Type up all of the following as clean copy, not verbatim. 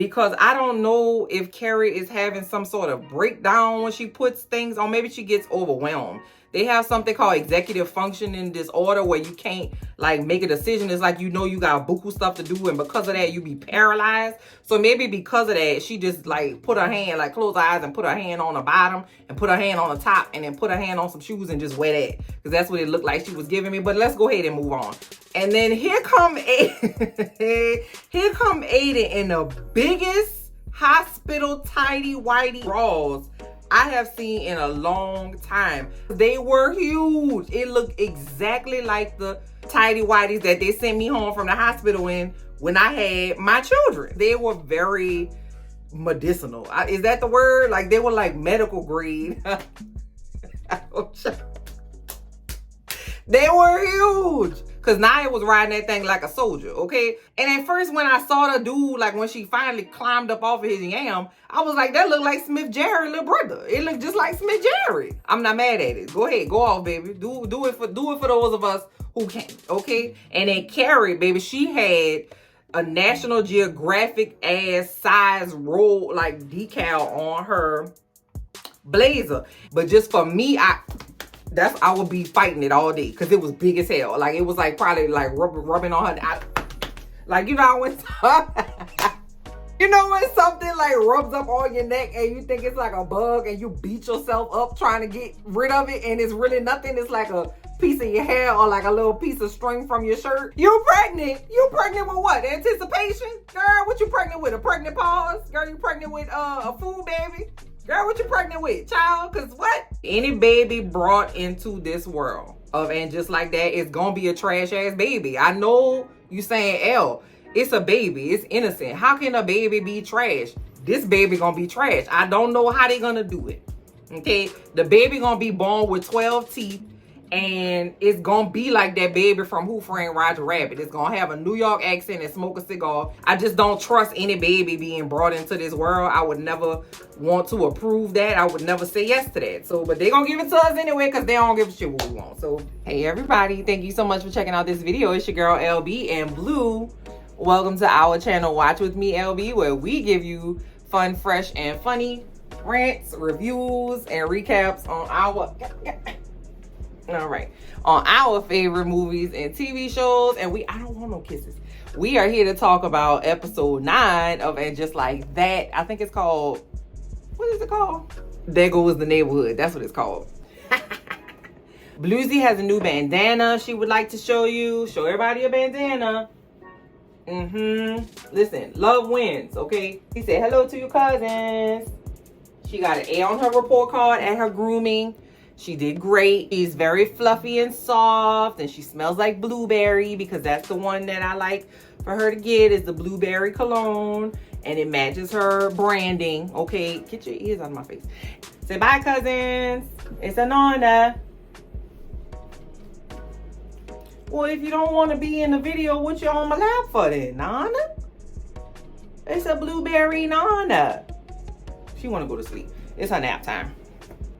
because I don't know if Carrie is having some sort of breakdown when she puts things on. Maybe she gets overwhelmed. They have something called executive functioning disorder where you can't like make a decision. It's like, you know, you got buku stuff to do, and because of that you be paralyzed. So maybe because of that she just like put her hand, like close her eyes and put her hand on the bottom and put her hand on the top and then put her hand on some shoes and just wear that, because that's what it looked like she was giving me. But let's go ahead and move on. And then here come Aiden. Here come Aiden in the biggest hospital tidy whitey bras I have seen in a long time. They were huge. It looked exactly like the tidy whities that they sent me home from the hospital in when I had my children. They were very medicinal. Is that the word? Like, they were like medical grade. They were huge. Because Naya was riding that thing like a soldier, okay? And at first when I saw the dude, like when she finally climbed up off of his yam, I was like, that looked like Smith Jerry, little brother. It looked just like Smith Jerry. I'm not mad at it. Go ahead, go off, baby. Do it for those of us who can't, okay? And then Carrie, baby, she had a National Geographic ass size roll, like decal on her blazer. But just for me, I would be fighting it all day because it was big as hell. Like, it was like probably like rubbing on her. Like, you know when you know when something like rubs up on your neck and you think it's like a bug and you beat yourself up trying to get rid of it and it's really nothing. It's like a piece of your hair or like a little piece of string from your shirt. You pregnant. You pregnant with what? Anticipation? Girl, what you pregnant with? A pregnant pause? Girl, you pregnant with a food baby? Girl, what you pregnant with, child? Because what? Any baby brought into this world and just like that, it's gonna be a trash ass baby. I know you saying, L, it's a baby, it's innocent. How can a baby be trash? This baby gonna be trash. I don't know how they gonna do it. Okay, the baby gonna be born with 12 teeth. And it's gonna be like that baby from Who Framed Roger Rabbit. It's gonna have a New York accent and smoke a cigar. I just don't trust any baby being brought into this world. I would never want to approve that. I would never say yes to that. So, but they gonna give it to us anyway because they don't give a shit what we want. So, hey everybody, thank you so much for checking out this video. It's your girl LB and Blue. Welcome to our channel, Watch With Me LB, where we give you fun, fresh, and funny rants, reviews, and recaps on our... All right, on our favorite movies and TV shows. And I don't want no kisses. We are here to talk about episode 9 of And Just Like That. I think it's called, what is it called? There Goes the Neighborhood. That's what it's called. Bluesy has a new bandana she would like to show you. Show everybody a bandana. Listen, love wins, okay? He said hello to your cousins. She got an A on her report card at her grooming. She did great. She's very fluffy and soft, and she smells like blueberry because that's the one that I like for her to get, is the blueberry cologne, and it matches her branding. Okay, get your ears out of my face. Say bye, cousins. It's Ananda. Well, if you don't want to be in the video, what you on my lap for then, Nana? It's a blueberry Nana. She want to go to sleep. It's her nap time.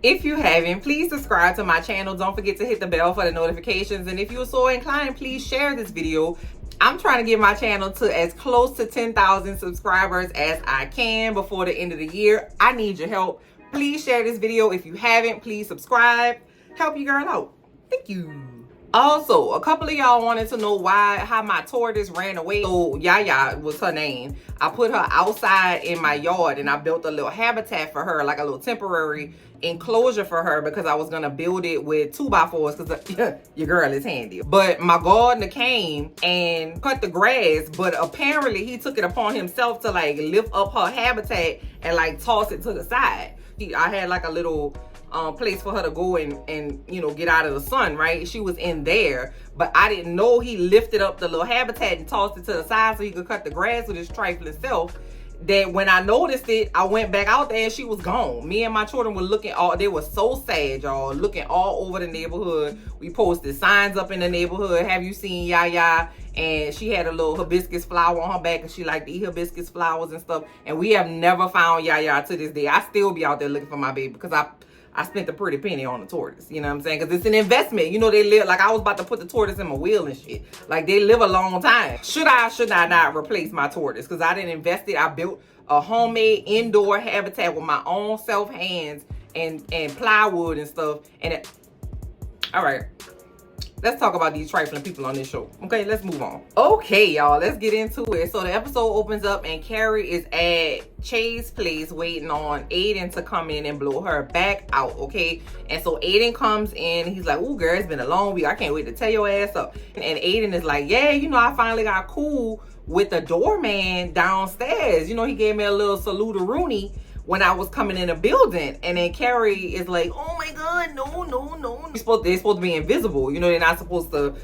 If you haven't, please subscribe to my channel. Don't forget to hit the bell for the notifications. And if you're so inclined, please share this video. I'm trying to get my channel to as close to 10,000 subscribers as I can before the end of the year. I need your help. Please share this video. If you haven't, please subscribe. Help your girl out. Thank you. Also, a couple of y'all wanted to know how my tortoise ran away. So Yaya was her name. I put her outside in my yard and I built a little habitat for her, like a little temporary enclosure for her, because I was gonna build it with 2x4s because your girl is handy. But my gardener came and cut the grass, but apparently he took it upon himself to like lift up her habitat and like toss it to the side. I had like a little place for her to go and you know, get out of the sun, right? She was in there, but I didn't know he lifted up the little habitat and tossed it to the side so he could cut the grass with his trifling self. That when I noticed it, I went back out there and she was gone. Me and my children were looking they were so sad, y'all, looking all over the neighborhood. We posted signs up in the neighborhood. Have you seen Yaya? And she had a little hibiscus flower on her back and she liked to eat hibiscus flowers and stuff. And we have never found Yaya to this day. I still be out there looking for my baby because I spent a pretty penny on the tortoise. You know what I'm saying? Because it's an investment. You know, they live, like I was about to put the tortoise in my will and shit. Like, they live a long time. Should I not replace my tortoise? Because I didn't invest it. I built a homemade indoor habitat with my own self hands and plywood and stuff. And all right. Let's talk about these trifling people on this show. Okay, let's move on. Okay, y'all, let's get into it. So the episode opens up and Carrie is at Chay's place waiting on Aiden to come in and blow her back out, okay? And so Aiden comes in. He's like, ooh, girl, it's been a long week. I can't wait to tear your ass up. And Aiden is like, yeah, you know, I finally got cool with the doorman downstairs. You know, he gave me a little salute-a-rooney when I was coming in a building. And then Carrie is like, oh my God, no. They're supposed to be invisible. You know, they're not supposed to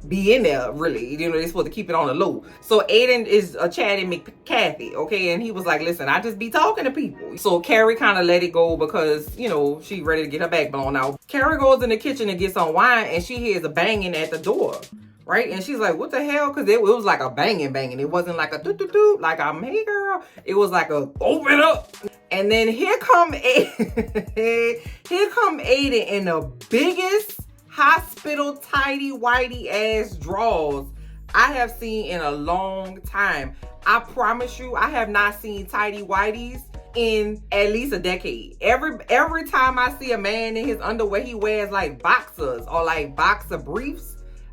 be in there, really. You know, they're supposed to keep it on the low. So Aiden is chatting McCathy, okay? And he was like, listen, I just be talking to people. So Carrie kind of let it go because, you know, she ready to get her back blown out. Carrie goes in the kitchen to get some wine and she hears a banging at the door. Right? And she's like, what the hell? Because it was like a banging. It wasn't like a doo-doo-doo, like a hey girl. It was like a open up. And then here come Aiden. Here come Aiden in the biggest hospital tidy whitey ass drawers I have seen in a long time. I promise you, I have not seen tidy whiteys in at least a decade. Every time I see a man in his underwear, he wears like boxers or like boxer briefs.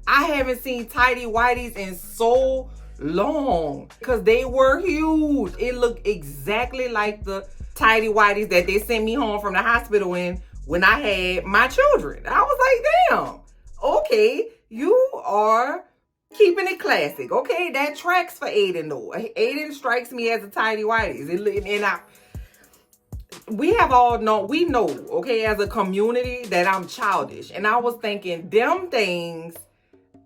I haven't seen tidy whities in so long because they were huge. It looked exactly like the tidy whities that they sent me home from the hospital in when I had my children. I was like, damn, okay, you are keeping it classic. Okay, that tracks for Aiden though. Aiden strikes me as a tidy whities. We know, okay, as a community that I'm childish. And I was thinking, them things,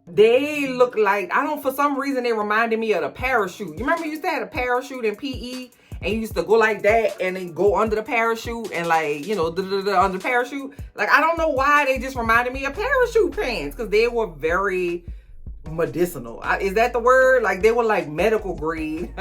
they look like, for some reason, they reminded me of the parachute. You remember you used to have a parachute in PE and you used to go like that and then go under the parachute and like, you know, under the parachute. Like, I don't know why they just reminded me of parachute pants because they were very medicinal. Is that the word? Like, they were like medical grade.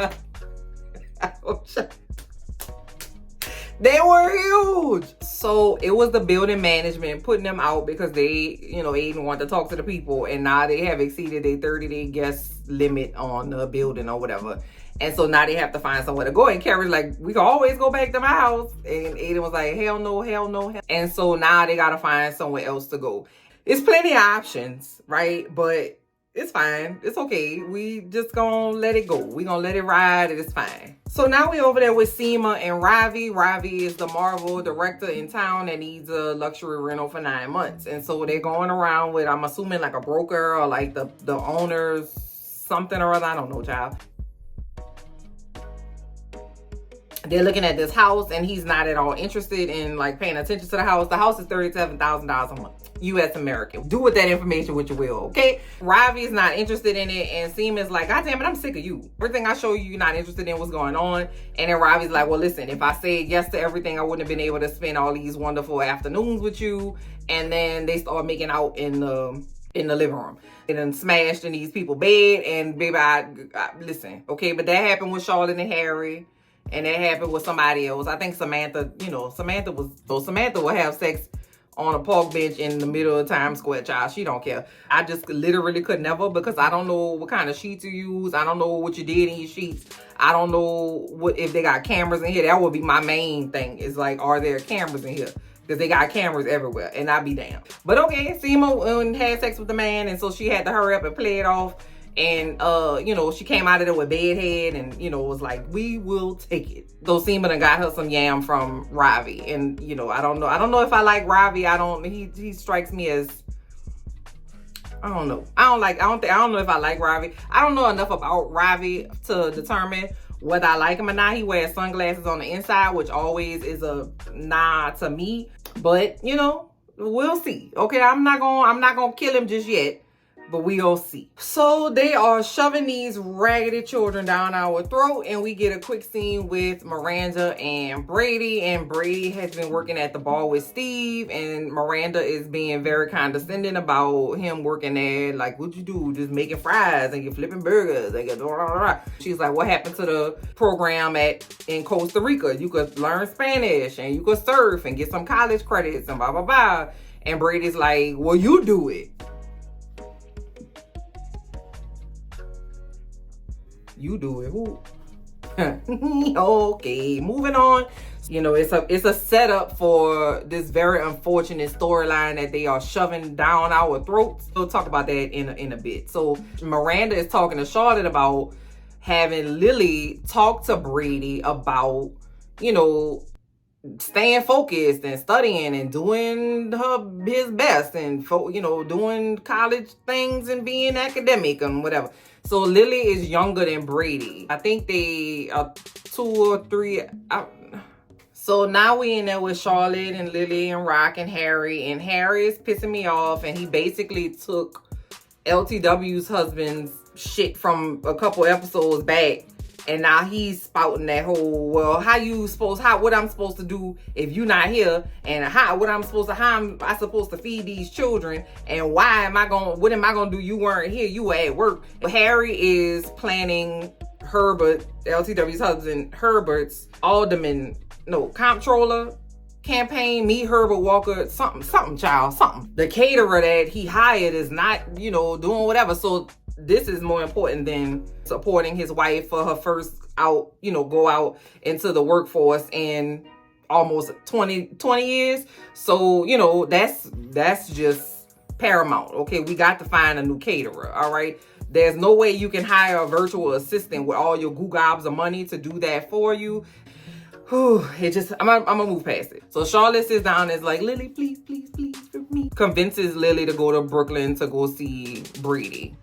They were huge. So it was the building management putting them out because they, you know, Aiden wanted to talk to the people and now they have exceeded their 30-day guest limit on the building or whatever. And so now they have to find somewhere to go. And Carrie's like, we can always go back to my house. And Aiden was like, hell no. And so now they got to find somewhere else to go. It's plenty of options, right? But it's fine. It's okay. We just gonna let it go. We gonna let it ride. It's fine. So now we over there with Sema and Ravi. Ravi is the Marvel director in town that needs a luxury rental for 9 months. And so they're going around with, I'm assuming like a broker or like the owner's something or other. I don't know, child. They're looking at this house and he's not at all interested in like paying attention to the house. The house is $37,000 a month. U.S. American. Do with that information what you will, okay? Ravi is not interested in it, and Sema is like, God damn it, I'm sick of you. Everything I show you, you're not interested in what's going on. And then Ravi's like, well, listen, if I said yes to everything, I wouldn't have been able to spend all these wonderful afternoons with you. And then they start making out in the living room. And then smashed in these people's bed, and baby, I listen, okay? But that happened with Charlotte and Harry. And that happened with somebody else. I think Samantha, you know, Samantha will have sex on a park bench in the middle of Times Square, child. She don't care. I just literally could never because I don't know what kind of sheets you use. I don't know what you did in your sheets. I don't know what if they got cameras in here. That would be my main thing is like, are there cameras in here? Because they got cameras everywhere and I'd be damned. But okay, Sema had sex with the man and so she had to hurry up and play it off. And, you know, she came out of there with bedhead and, you know, was like, we will take it. Though Sema done got her some yam from Ravi. And, you know, I don't know if I like Ravi. He strikes me as, I don't know. I don't know if I like Ravi. I don't know enough about Ravi to determine whether I like him or not. He wears sunglasses on the inside, which always is a nah to me. But, you know, we'll see. Okay, I'm not gonna kill him just yet. But we'll see. So they are shoving these raggedy children down our throat, and we get a quick scene with Miranda and Brady. And Brady has been working at the bar with Steve, and Miranda is being very condescending about him working there. Like, what you do? Just making fries and you're flipping burgers. And blah, blah, blah. She's like, what happened to the program in Costa Rica? You could learn Spanish and you could surf and get some college credits and blah, blah, blah. And Brady's like, well, you do it. You do it. Who? Okay, moving on. You know, it's a setup for this very unfortunate storyline that they are shoving down our throats. We'll talk about that in a bit. So Miranda is talking to Charlotte about having Lily talk to Brady about, you know, staying focused and studying and doing his best and, you know, doing college things and being academic and whatever. So Lily is younger than Brady. I think they are 2 or 3. So now we in there with Charlotte and Lily and Rock and Harry. And Harry is pissing me off. And he basically took LTW's husband's shit from a couple episodes back. And now he's spouting that whole, well, what I'm supposed to do if you're not here, and how am I supposed to feed these children, and what am I gonna do? You weren't here, you were at work. Harry is planning Herbert, LTW's husband, Herbert's comptroller campaign, meet Herbert Walker, something, child, something. The caterer that he hired is not, you know, doing whatever. So this is more important than supporting his wife for her first go out into the workforce in almost 20 years. So, you know, that's just paramount. Okay, we got to find a new caterer. All right. There's no way you can hire a virtual assistant with all your goo gobs of money to do that for you. I'm gonna move past it. So Charlotte sits down and is like, Lily, please, for me. Convinces Lily to go to Brooklyn to go see Brady.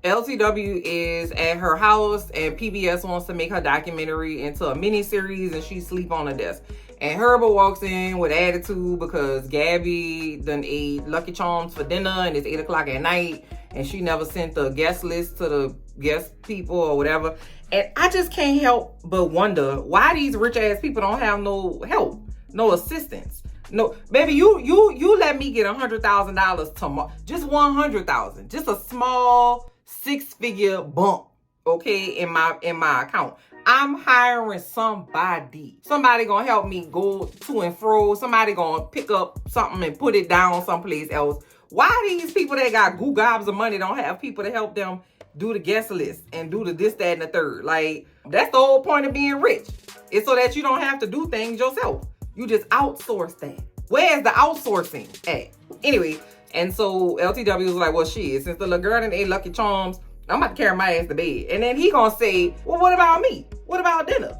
LTW is at her house and PBS wants to make her documentary into a miniseries, and she sleep on the desk. And Herbert walks in with attitude because Gabby done ate Lucky Charms for dinner and it's 8 o'clock at night and she never sent the guest list to the guest people or whatever. And I just can't help but wonder why these rich ass people don't have no help, no assistance. No, baby, you let me get $100,000 tomorrow. Just $100,000. Just a small 6-figure bump, okay, in my account. I'm hiring somebody. Somebody gonna help me go to and fro. Somebody gonna pick up something and put it down someplace else. Why these people that got goo gobs of money don't have people to help them do the guest list and do the this, that, and the third? Like, that's the whole point of being rich. It's so that you don't have to do things yourself. You just outsource that. Where's the outsourcing at? Anyway, and so LTW was like, well, shit, since the little girl done ate Lucky Charms, I'm about to carry my ass to bed. And then he gonna say, well, what about me? What about dinner?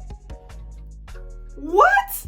What?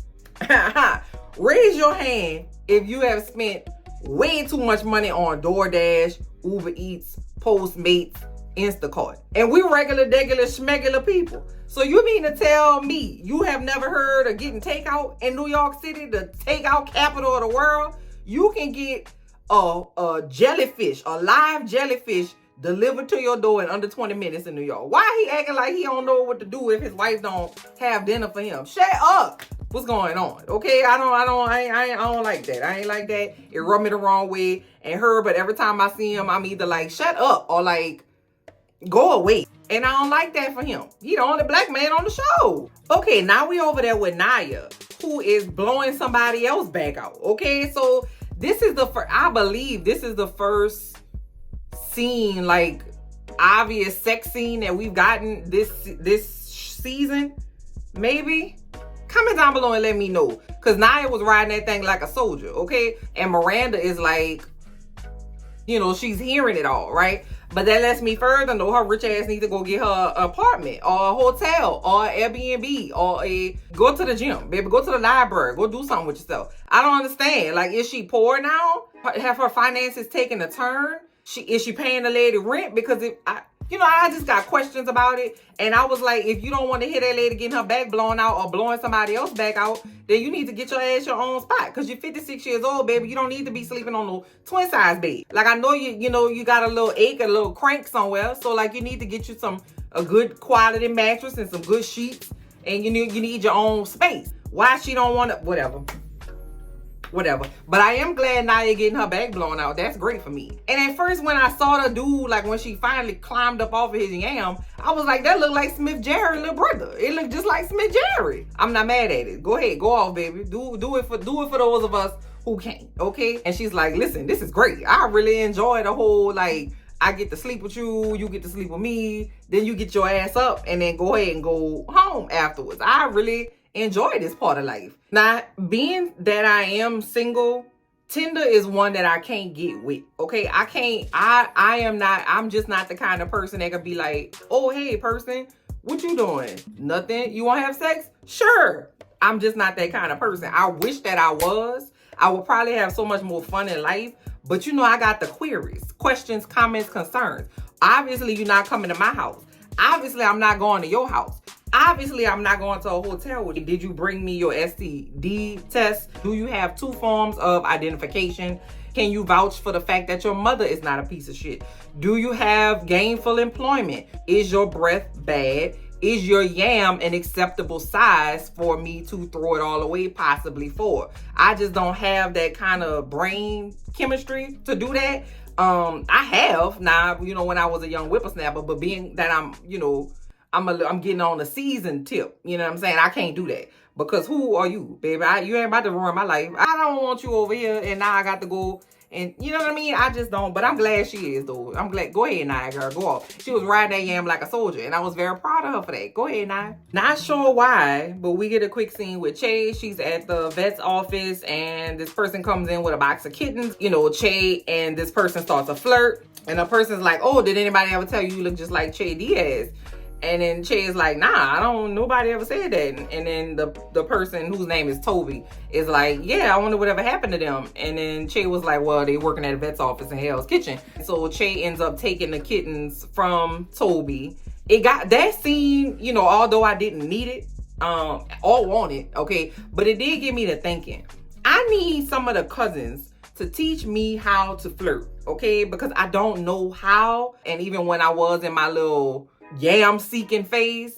Raise your hand if you have spent way too much money on DoorDash, Uber Eats, Postmates, Instacart. And we regular, schmegular people. So you mean to tell me you have never heard of getting takeout in New York City, the takeout capital of the world? You can get a jellyfish, a live jellyfish delivered to your door in under 20 minutes in New York. Why he acting like he don't know what to do if his wife don't have dinner for him? Shut up. What's going on? Okay, I don't like that. I ain't like that. It rubbed me the wrong way. And Herbert, every time I see him, I'm either like, shut up or like, go away. And I don't like that for him. He the only black man on the show. Okay, now we over there with Naya, who is blowing somebody else back out. Okay, so this is I believe this is the first scene, like obvious sex scene that we've gotten this season. Maybe. Comment down below and let me know. Because Naya was riding that thing like a soldier, okay? And Miranda is like, you know, she's hearing it all, right? But that lets me further know her rich ass needs to go get her an apartment or a hotel or an Airbnb or go to the gym, baby. Go to the library. Go do something with yourself. I don't understand. Like, is she poor now? Have her finances taken a turn? Is she paying the lady rent? Because You know, I just got questions about it. And I was like, if you don't want to hear that lady getting her back blown out or blowing somebody else back out, then you need to get your ass your own spot. Because you're 56 years old, baby. You don't need to be sleeping on no twin size bed. Like, I know you got a little ache, a little crank somewhere. So, like, you need to get you a good quality mattress and some good sheets. And you need your own space. Why she don't want to, whatever. But I am glad Nia getting her back blown out. That's great for me. And at first, when I saw the dude, like when she finally climbed up off of his yam, I was like, that looked like Smith Jerry little brother. It looked just like Smith Jerry. I'm not mad at it. Go ahead, go off, baby. Do it for those of us who can't, okay? And she's like, listen, this is great. I really enjoy the whole, like, I get to sleep with you, you get to sleep with me, then you get your ass up and then go ahead and go home afterwards. I really enjoy this part of life. Now, being that I am single, Tinder is one that I can't get with. Okay, I'm just not the kind of person that could be like, oh, hey, person, what you doing? Nothing? You want to have sex? Sure. I'm just not that kind of person. I wish that I was. I would probably have so much more fun in life. But you know, I got the queries, questions, comments, concerns. Obviously, you're not coming to my house. Obviously, I'm not going to your house. Obviously, I'm not going to a hotel with you. Did you bring me your STD test? Do you have 2 forms of identification? Can you vouch for the fact that your mother is not a piece of shit? Do you have gainful employment? Is your breath bad? Is your yam an acceptable size for me to throw it all away, possibly for? I just don't have that kind of brain chemistry to do that. I have now, when I was a young whippersnapper, but being that I'm getting on a season tip. You know what I'm saying? I can't do that. Because who are you, baby? You ain't about to ruin my life. I don't want you over here and now I got to go and you know what I mean? I just don't. But I'm glad she is, though. I'm glad. Go ahead, Nia, girl. Go off. She was riding that yam like a soldier. And I was very proud of her for that. Go ahead, Nia. Not sure why, but we get a quick scene with Che. She's at the vet's office and this person comes in with a box of kittens. Che and this person starts a flirt. And the person's like, oh, did anybody ever tell you look just like Che Diaz? And then Che is like, nah, nobody ever said that. And then the person whose name is Toby is like, yeah, I wonder whatever happened to them. And then Che was like, well, they working at a vet's office in Hell's Kitchen. So Che ends up taking the kittens from Toby. It got that scene, although I didn't need it or want it, okay, but it did get me to thinking. I need some of the cousins to teach me how to flirt, okay, because I don't know how. And even when I was in my little yam seeking phase,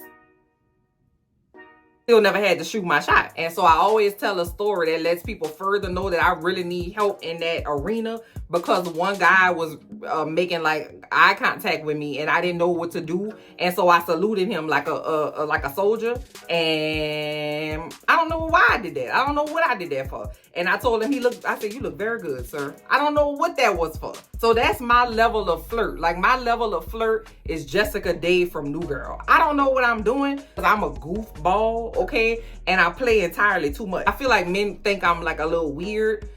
still never had to shoot my shot. And so I always tell a story that lets people further know that I really need help in that arena, because one guy was making like eye contact with me and I didn't know what to do. And so I saluted him like a soldier. And I don't know why I did that. I don't know what I did that for. And I told him I said, you look very good, sir. I don't know what that was for. So that's my level of flirt. Like my level of flirt is Jessica Day from New Girl. I don't know what I'm doing because I'm a goofball, okay? And I play entirely too much. I feel like men think I'm like a little weird.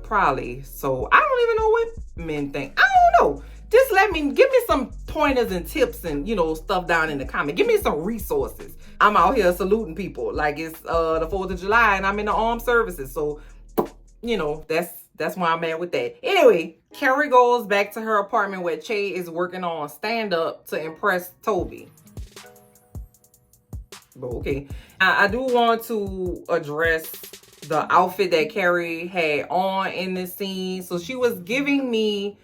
Probably. So I don't even know what men think. I don't know. Just give me some pointers and tips and, stuff down in the comment. Give me some resources. I'm out here saluting people like it's the 4th of July and I'm in the armed services. So, that's where I'm at with that. Anyway, Carrie goes back to her apartment where Che is working on stand-up to impress Toby. But okay. I do want to address the outfit that Carrie had on in this scene. So she was giving me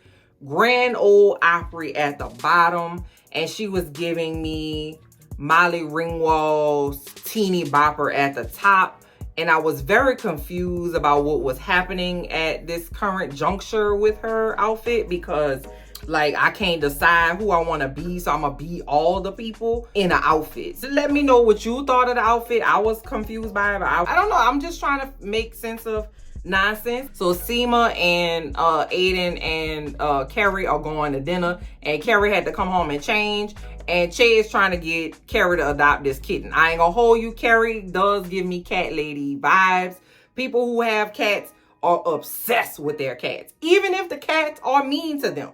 Grand Ole Opry at the bottom, and she was giving me Molly Ringwald's Teeny Bopper at the top. And I was very confused about what was happening at this current juncture with her outfit, because like I can't decide who I want to be, so I'm gonna be all the people in an outfit. So let me know what you thought of the outfit. I was confused by it, but I don't know. I'm just trying to make sense of nonsense. So Sema and Aiden and Carrie are going to dinner, and Carrie had to come home and change. And Che is trying to get Carrie to adopt this kitten. I ain't gonna hold you. Carrie does give me cat lady vibes. People who have cats are obsessed with their cats, even if the cats are mean to them.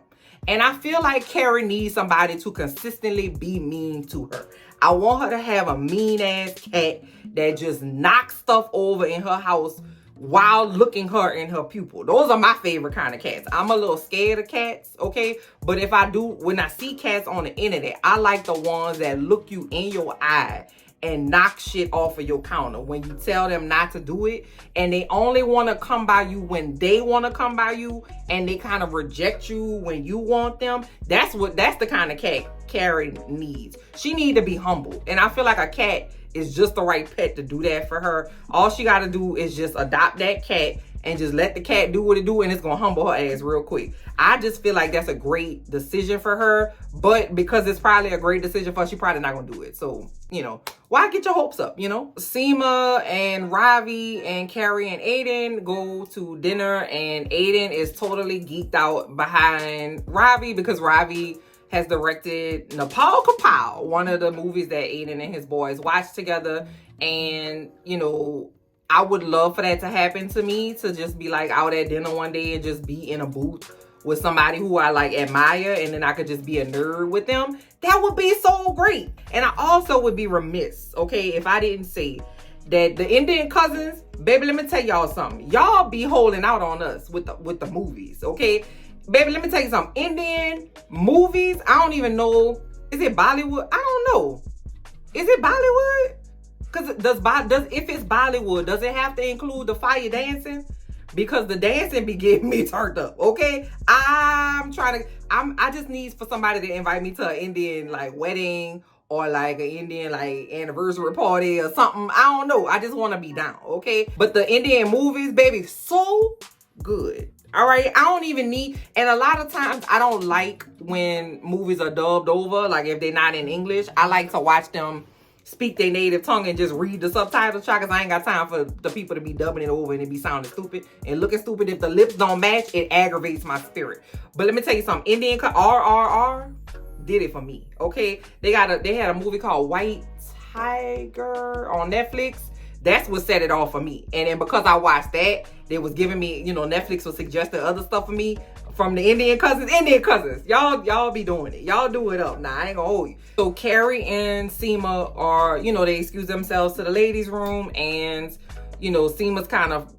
And I feel like Carrie needs somebody to consistently be mean to her. I want her to have a mean ass cat that just knocks stuff over in her house while looking her in her pupil. Those are my favorite kind of cats. I'm a little scared of cats, okay? But if I do, when I see cats on the internet, I like the ones that look you in your eye and knock shit off of your counter when you tell them not to do it, and they only want to come by you when they want to come by you, and they kind of reject you when you want them. That's the kind of cat Carrie needs. She need to be humble, and I feel like a cat is just the right pet to do that for her. All she got to do is just adopt that cat and just let the cat do what it do, and it's gonna humble her ass real quick. I just feel like that's a great decision for her, but because it's probably a great decision for her, she probably not gonna do it. So, you know, why get your hopes up, you know? Sema and Ravi and Carrie and Aiden go to dinner, and Aiden is totally geeked out behind Ravi because Ravi has directed Nepal Kapow, one of the movies that Aiden and his boys watched together. And, you know, I would love for that to happen to me, to just be like out at dinner one day and just be in a booth with somebody who I like admire, and then I could just be a nerd with them. That would be so great. And I also would be remiss, okay, if I didn't say that the Indian cousins, baby, let me tell y'all something. Y'all be holding out on us with the movies, okay? Baby, let me tell you something. Indian movies, I don't even know. Is it Bollywood? I don't know. Is it Bollywood? Because if it's Bollywood, does it have to include the fire dancing? Because the dancing be getting me turned up, okay? I just need for somebody to invite me to an Indian like wedding or like an Indian like anniversary party or something. I don't know. I just want to be down, okay? But the Indian movies, baby, so good. All right, I don't even need, and a lot of times I don't like when movies are dubbed over, like if they're not in English. I like to watch them speak their native tongue and just read the subtitles, because I ain't got time for the people to be dubbing it over and it be sounding stupid and looking stupid. If the lips don't match, it aggravates my spirit. But let me tell you something, Indian RRR did it for me, okay? They had a movie called White Tiger on Netflix. That's what set it off for me. And then because I watched that, they was giving me, you know, Netflix was suggesting other stuff for me from the Indian cousins. Y'all be doing it. Y'all do it up. Nah, I ain't gonna hold you. So Carrie and Sema are, you know, they excuse themselves to the ladies' room, and, you know, Sema's kind of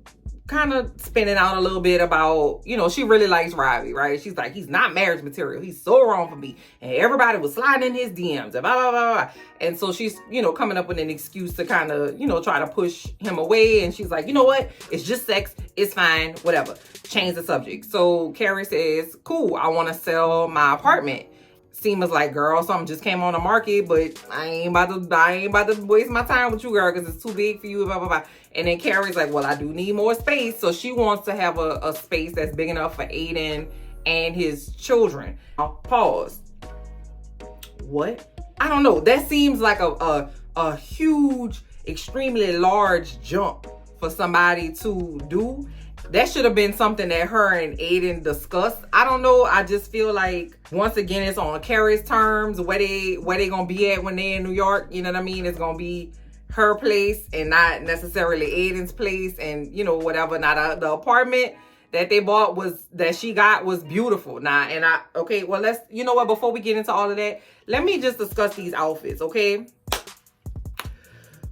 spinning out a little bit about, you know, she really likes Ravi, right? She's like, he's not marriage material. He's so wrong for me. And everybody was sliding in his DMs and blah, blah, blah, blah. And so she's, you know, coming up with an excuse to kind of, you know, try to push him away. And she's like, you know what? It's just sex. It's fine. Whatever. Change the subject. So Carrie says, cool, I want to sell my apartment. Sema's like, girl, something just came on the market, but I ain't about to waste my time with you, girl, because it's too big for you, blah, blah, blah. And then Carrie's like, well, I do need more space. So she wants to have a space that's big enough for Aiden and his children. I'll pause. What? I don't know. That seems like a huge, extremely large jump for somebody to do. That should have been something that her and Aiden discussed. I don't know. I just feel like, once again, it's on Carrie's terms, where they gonna be at when they're in New York. You know what I mean? It's gonna be her place and not necessarily Aiden's place, and, you know, whatever. Now the apartment that they bought she got was beautiful. Now, and okay, well, you know what? Before we get into all of that, let me just discuss these outfits, okay?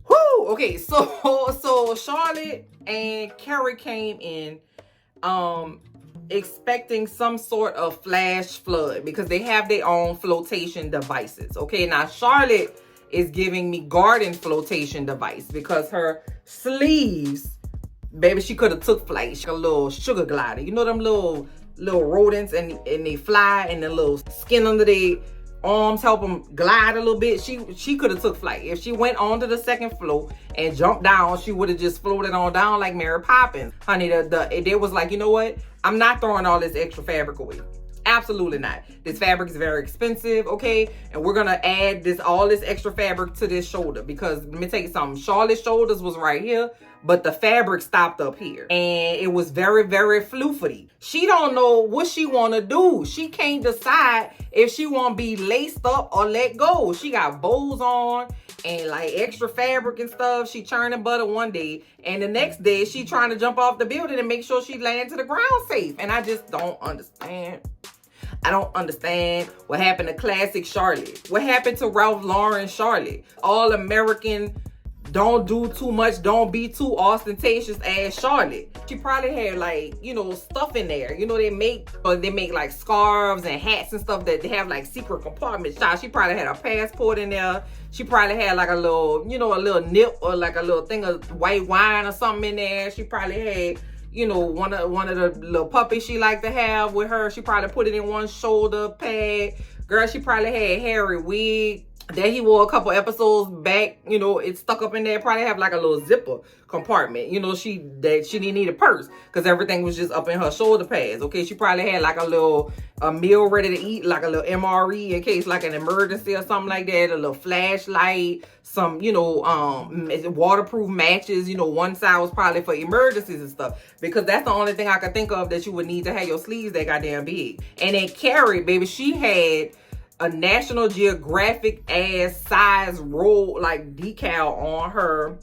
Whoo! Okay, so Charlotte and Carrie came in expecting some sort of flash flood because they have their own flotation devices. Okay, now Charlotte is giving me garden flotation device because her sleeves, baby, she could have took flight. She a little sugar glider. You know them little rodents, and they fly, and the little skin under their arms help them glide a little bit. She could have took flight. If she went onto the second floor and jumped down, she would have just floated on down like Mary Poppins. Honey, they was like, you know what? I'm not throwing all this extra fabric away. Absolutely not. This fabric is very expensive, okay? And we're gonna add all this extra fabric to this shoulder, because let me tell you something. Charlotte's shoulders was right here, but the fabric stopped up here, and it was very, very floofity. She don't know what she want to do. She can't decide if she want to be laced up or let go. She got bows on and like extra fabric and stuff. She churning butter one day, and the next day she trying to jump off the building and make sure she land to the ground safe. And I just don't understand. I don't understand what happened to classic Charlotte. What happened to Ralph Lauren Charlotte? All American don't do too much, don't be too ostentatious as Charlotte. She probably had like, you know, stuff in there. You know, they make like scarves and hats and stuff that they have like secret compartments. She probably had a passport in there. She probably had like a little, you know, a little nip or like a little thing of white wine or something in there. She probably had, you know, one of the little puppies she liked to have with her. She probably put it in one shoulder pad. Girl, she probably had Harry wig that he wore a couple episodes back. You know, it's stuck up in there. Probably have like a little zipper compartment. You know, she didn't need a purse because everything was just up in her shoulder pads. Okay, she probably had like a meal ready to eat, like a little MRE in case like an emergency or something like that. A little flashlight, some, you know, waterproof matches. You know, one side was probably for emergencies and stuff, because that's the only thing I could think of that you would need to have your sleeves that goddamn big. And then Carrie, baby, she had a National Geographic ass size roll like decal on her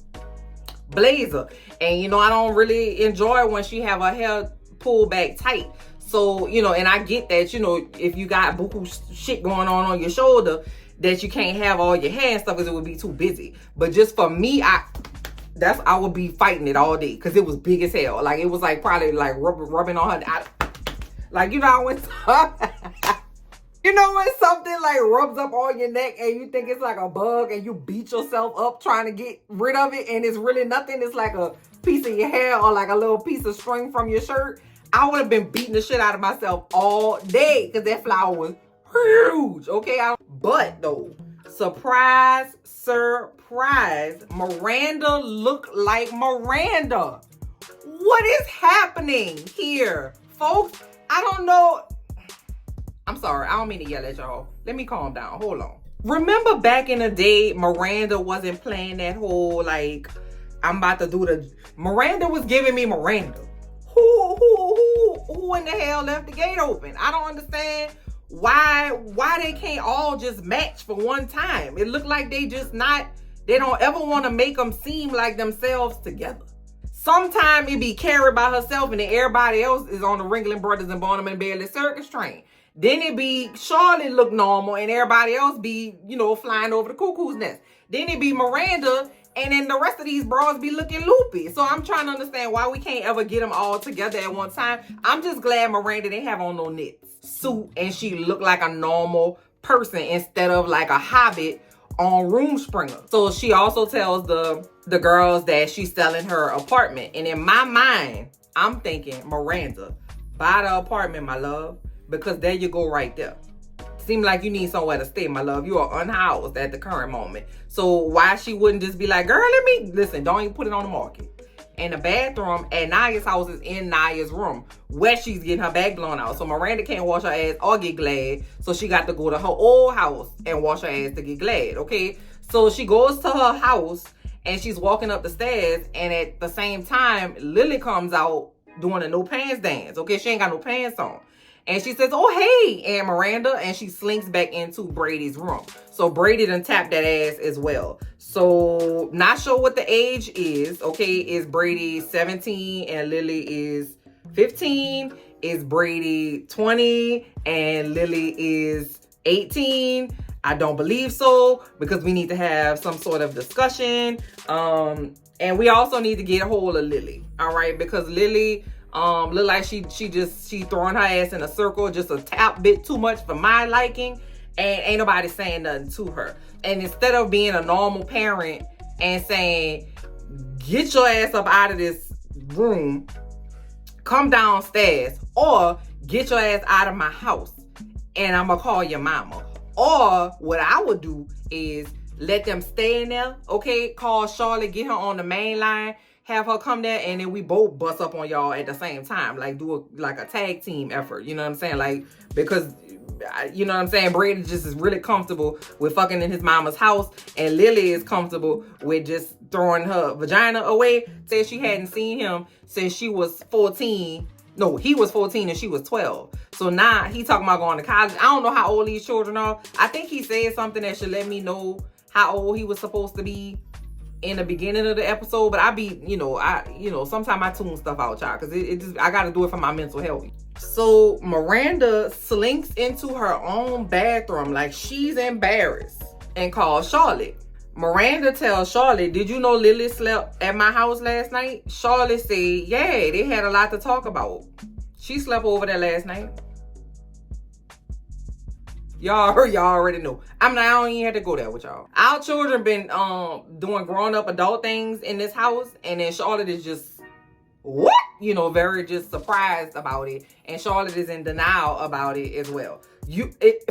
blazer. And you know, I don't really enjoy when she have her hair pulled back tight. So, you know, and I get that, you know, if you got buku shit going on your shoulder, that you can't have all your hair and stuff because it would be too busy. But just for me, I would be fighting it all day because it was big as hell. Like, it was like probably like rubbing on her. Like, you know, when you know when something like rubs up on your neck and you think it's like a bug and you beat yourself up trying to get rid of it and it's really nothing. It's like a piece of your hair or like a little piece of string from your shirt. I would have been beating the shit out of myself all day because that flower was huge. Okay, but though, surprise, Miranda looked like Miranda. What is happening here, folks? I don't know. I'm sorry, I don't mean to yell at y'all. Let me calm down. Hold on. Remember back in the day, Miranda wasn't playing that whole like, I'm about to do the. Miranda was giving me Miranda. Who in the hell left the gate open? I don't understand why they can't all just match for one time. It looked like they don't ever want to make them seem like themselves together. Sometimes it be Carrie by herself and then everybody else is on the Ringling Brothers and Barnum and Bailey circus train. Then it be Charlotte look normal and everybody else be, you know, flying over the cuckoo's nest. Then it be Miranda and then the rest of these bras be looking loopy. So I'm trying to understand why we can't ever get them all together at one time. I'm just glad Miranda didn't have on no knits suit and she looked like a normal person instead of like a hobbit on Room Springer. So she also tells the girls that she's selling her apartment. And in my mind, I'm thinking, Miranda, buy the apartment, my love, because there you go right there. Seem like you need somewhere to stay, my love. You are unhoused at the current moment. So why she wouldn't just be like, girl, listen, don't even put it on the market. And the bathroom at Naya's house is in Naya's room where she's getting her back blown out. So Miranda can't wash her ass or get glad. So she got to go to her old house and wash her ass to get glad, okay? So she goes to her house and she's walking up the stairs. And at the same time, Lily comes out doing a no pants dance, okay? She ain't got no pants on. And she says, oh, hey, Aunt Miranda. And she slinks back into Brady's room. So Brady done tapped that ass as well. So not sure what the age is. Okay, is Brady 17 and Lily is 15? Is Brady 20 and Lily is 18? I don't believe so, because we need to have some sort of discussion. And we also need to get a hold of Lily. All right, because Lily look like she throwing her ass in a circle just a tap bit too much for my liking, and ain't nobody saying nothing to her. And instead of being a normal parent and saying, get your ass up out of this room, come downstairs, or get your ass out of my house and I'm gonna call your mama. Or what I would do is let them stay in there, okay? Call Charlotte, get her on the main line, have her come there, and then we both bust up on y'all at the same time. Like, do a tag team effort. You know what I'm saying? Like, because, you know what I'm saying? Brady just is really comfortable with fucking in his mama's house. And Lily is comfortable with just throwing her vagina away. Said she hadn't seen him since she was 14. No, he was 14 and she was 12. So now he talking about going to college. I don't know how old these children are. I think he said something that should let me know how old he was supposed to be in the beginning of the episode, but sometimes I tune stuff out, y'all, because I got to do it for my mental health. So Miranda slinks into her own bathroom like she's embarrassed and calls Charlotte. Miranda tells Charlotte, did you know Lily slept at my house last night? Charlotte said, yeah, they had a lot to talk about. She slept over there last night. Y'all already know. I don't even have to go there with y'all. Our children been doing grown-up adult things in this house, and then Charlotte is just, what? You know, very just surprised about it. And Charlotte is in denial about it as well.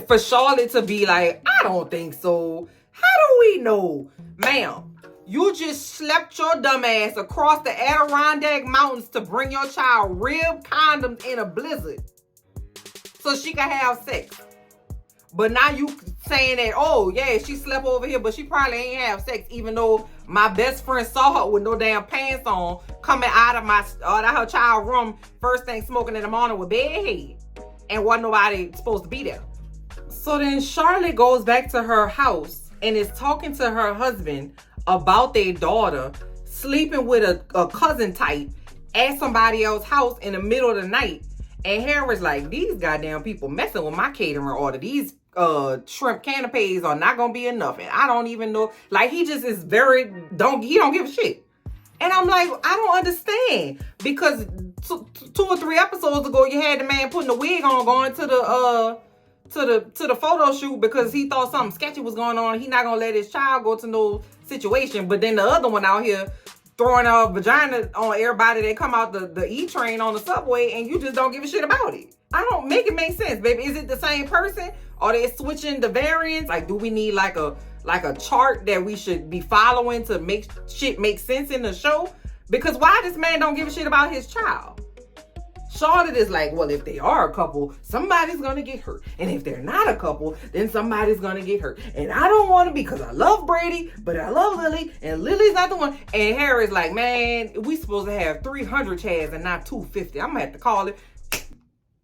For Charlotte to be like, I don't think so. How do we know? Ma'am, you just slept your dumb ass across the Adirondack Mountains to bring your child rib condoms in a blizzard so she can have sex. But now you saying that, oh, yeah, she slept over here, but she probably ain't have sex, even though my best friend saw her with no damn pants on coming out of her child room first thing smoking in the morning with bedhead. And wasn't nobody supposed to be there. So then Charlotte goes back to her house and is talking to her husband about their daughter sleeping with a cousin type at somebody else's house in the middle of the night. And Harry's like, these goddamn people messing with my catering order. These shrimp canapes are not gonna be enough. And I don't even know. Like, he just is he don't give a shit. And I'm like, I don't understand. Because 2 or 3 episodes ago, you had the man putting the wig on going to the photo shoot because he thought something sketchy was going on. He not gonna let his child go to no situation. But then the other one out here throwing a vagina on everybody that come out the E train on the subway, and you just don't give a shit about it. I don't make it make sense, baby. Is it the same person? Are they switching the variants? Like, do we need like a chart that we should be following to make shit make sense in the show? Because why this man don't give a shit about his child? Charlotte is like, well, if they are a couple, somebody's gonna get hurt. And if they're not a couple, then somebody's gonna get hurt. And I don't want to be, because I love Brady, but I love Lily, and Lily's not the one. And Harry's like, man, we supposed to have 300 Chads and not 250. I'm gonna have to call it.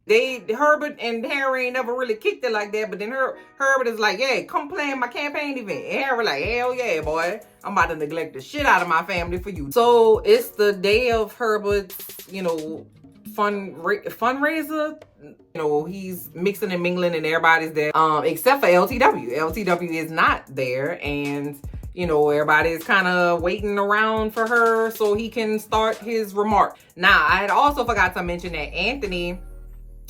Herbert and Harry ain't never really kicked it like that, but then Herbert is like, yeah, come play in my campaign event. And Harry like, hell yeah, boy. I'm about to neglect the shit out of my family for you. So it's the day of Herbert's, fundraiser. He's mixing and mingling and everybody's there, except for LTW. LTW is not there, and everybody's kind of waiting around for her so he can start his remark. Now, I had also forgot to mention that Anthony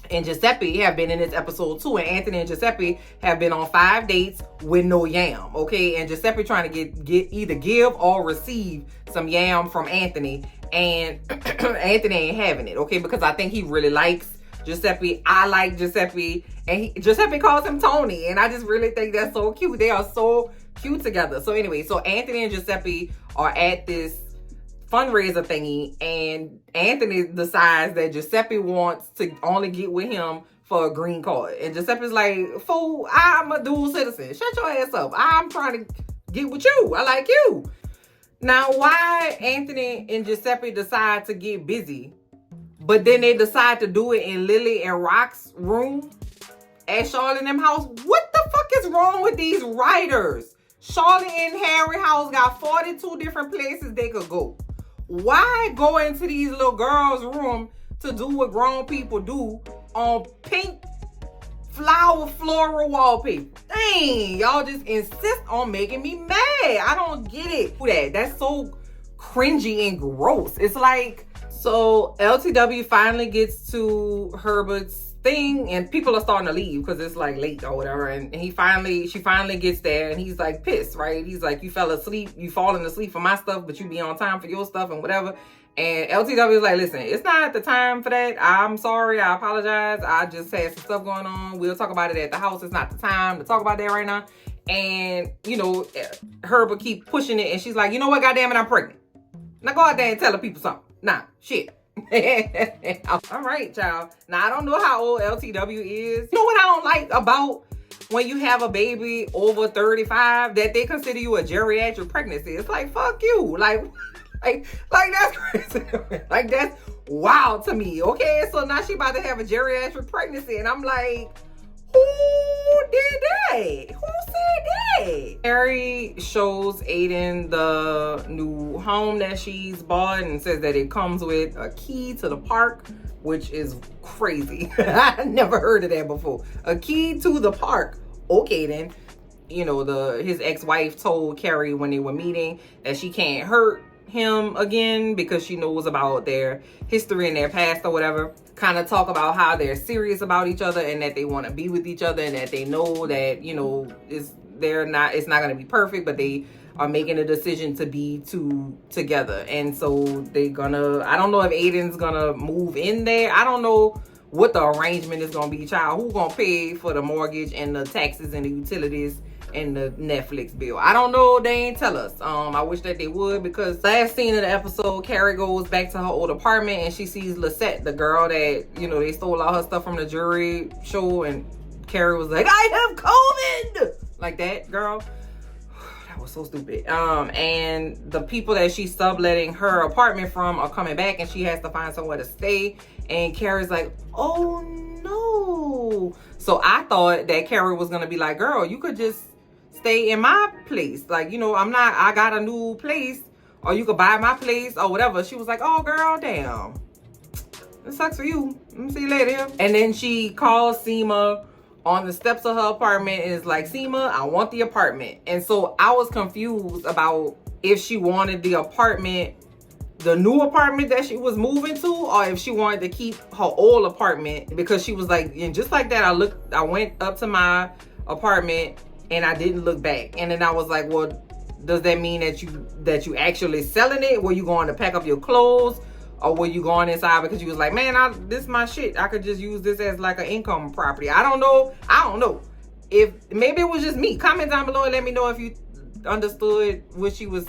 and Giuseppe have been in this episode too, and Anthony and Giuseppe have been on 5 dates with no yam, okay? And Giuseppe trying to get either give or receive some yam from Anthony, and Anthony ain't having it, okay? Because I think he really likes Giuseppe. I like Giuseppe, and Giuseppe calls him Tony, and I just really think that's so cute. They are so cute together. So anyway, so Anthony and Giuseppe are at this fundraiser thingy, and Anthony decides that Giuseppe wants to only get with him for a green card. And Giuseppe's like, fool, I'm a dual citizen. Shut your ass up. I'm trying to get with you. I like you. Now, why Anthony and Giuseppe decide to get busy, but then they decide to do it in Lily and Rock's room at Charlotte and them house? What the fuck is wrong with these writers? Charlotte and Harry house got 42 different places they could go. Why go into these little girls' room to do what grown people do on pink flower floral wallpaper? Dang, y'all just insist on making me mad. I don't get it. That's so cringy and gross. It's like, so LTW finally gets to Herbert's thing, and people are starting to leave because it's like late or whatever, and she finally gets there, and he's like pissed, right? He's like, you falling asleep for my stuff, but you be on time for your stuff and whatever. And LTW is like, listen, it's not the time for that. I'm sorry, I apologize, I just had some stuff going on. We'll talk about it at the house. It's not the time to talk about that right now. And Herbert keep pushing it, and she's like, you know what, goddamn it, I'm pregnant. Now go out there and tell the people something. Nah, shit. All right, child. Now, I don't know how old LTW is. You know what I don't like about when you have a baby over 35, that they consider you a geriatric pregnancy? It's like, fuck you. Like that's crazy. Like, that's wild to me. Okay, so now she about to have a geriatric pregnancy, and I'm like, who did that? Who said that? Carrie shows Aiden the new home that she's bought and says that it comes with a key to the park, which is crazy. I never heard of that before. A key to the park. Okay then. his ex-wife told Carrie when they were meeting that she can't hurt him again because she knows about their history and their past or whatever. Kind of talk about how they're serious about each other and that they want to be with each other and that they know that it's not going to be perfect, but they are making a decision to be together. And so I don't know if Aiden's gonna move in there. I don't know what the arrangement is gonna be, child. Who gonna pay for the mortgage and the taxes and the utilities and the Netflix bill? I don't know. They ain't tell us. I wish that they would, because last scene of the episode, Carrie goes back to her old apartment and she sees Lisette, the girl that, they stole all her stuff from the jury show, and Carrie was like, I have COVID! Like that, girl. That was so stupid. And the people that she's subletting her apartment from are coming back and she has to find somewhere to stay. And Carrie's like, oh no. So I thought that Carrie was gonna be like, girl, you could just stay in my place. Like, I got a new place, or you could buy my place or whatever. She was like, oh girl, damn. It sucks for you. Let me see you later. And then she calls Sema on the steps of her apartment and is like, Sema, I want the apartment. And so I was confused about if she wanted the apartment, the new apartment that she was moving to, or if she wanted to keep her old apartment, because she was like, and just like that, I went up to my apartment and I didn't look back. And then I was like, well, does that mean that you actually selling it? Were you going to pack up your clothes? Or were you going inside because you was like, man, this is my shit. I could just use this as like an income property. I don't know. If maybe it was just me. Comment down below and let me know if you understood what she was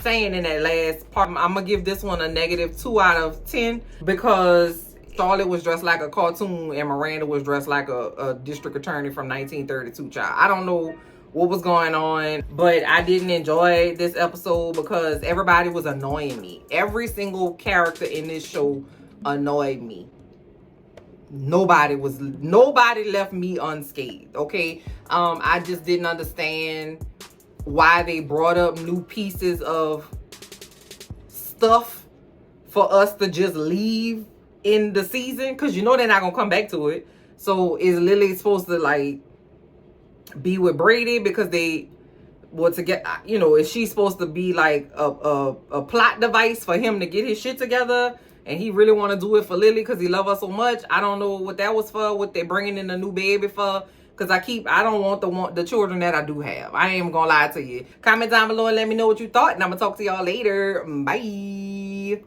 saying in that last part. I'm gonna give this one a -2 out of 10 because Charlotte was dressed like a cartoon and Miranda was dressed like a district attorney from 1932, child. I don't know what was going on, but I didn't enjoy this episode because everybody was annoying me. Every single character in this show annoyed me. Nobody left me unscathed, okay? I just didn't understand why they brought up new pieces of stuff for us to just leave in the season, because they're not gonna come back to it. So is Lily supposed to like be with Brady because is she supposed to be like a plot device for him to get his shit together, and he really want to do it for Lily because he love her so much? I don't know what that was for, what they're bringing in a new baby for, because I don't want the children that I do have. I ain't even gonna lie to you. Comment down below and let me know what you thought, and I'm gonna talk to y'all later. Bye.